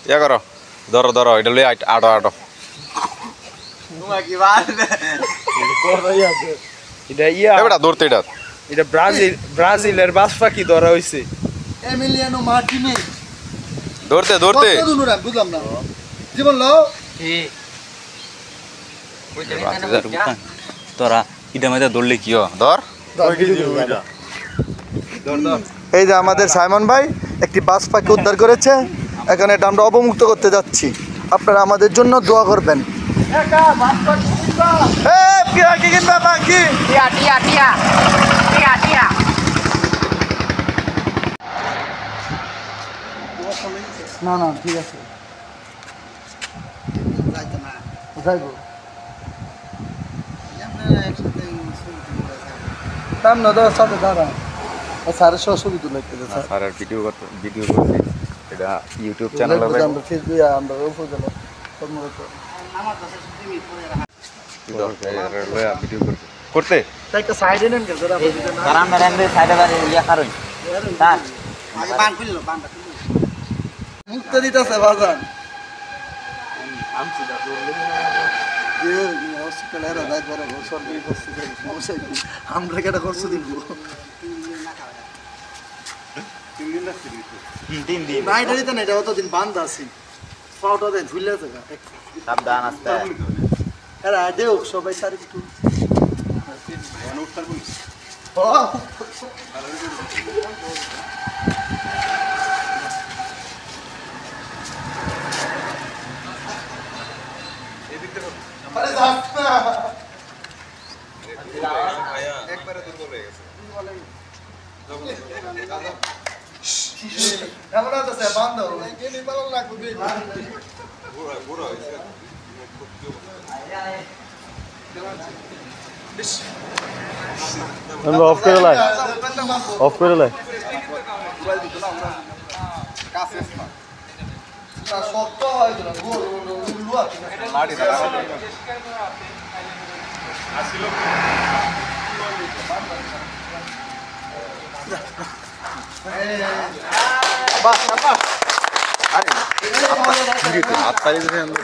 ইয়া করো ধরো ধরো এটা লই আটো আটো এটা ধরতে এটা এটা ব্রাজিলের বাস পাখি ধরা হইছে এমিলিয়ানো মার্টিনেজ ধরতে ধরতে বুঝলাম না জীবন লও তোরা এটা মধ্যে ধরলে কি ধর এই যে আমাদের সাইমন ভাই একটি বাস পাখি উদ্ধার করেছে। এখন এটা আমরা অবমুক্ত করতে যাচ্ছি, আপনারা আমাদের জন্য দোয়া করবেন। না না ঠিক আছে যাইবো তার না দাদা সাথে দাঁড়া স্যারের সহ ছবি তুলে স্যারের ভিডিও করছি এটা ইউটিউব চ্যানেল হবে আমরা ফেসবুকে আমরা উপজেলা ভিডিও করতে একটা সাইডে নেন কেন দাদা কারণ মেরেন্দ্র সাইডে বাড়ি ইয়া কারণ তার আগে বান খুললো বানটা খুললো মুক্ত দিতেছে বাজান আমরা কেটা করছো দিব 3 দিন নাইটারিতে না এটা অতদিন বান্ধা আছি পাউটা দেয় ঝুলে থাকা সাবধান আসতে এরা দেও সবাই সারি একটু একবারে দুর্বল হয়ে গেছে কেমন আছে বান্ধ লাগবে অফ করে লাই অফ করে লাই শক্ত হয় হাত পাড়ি দিতে আমরা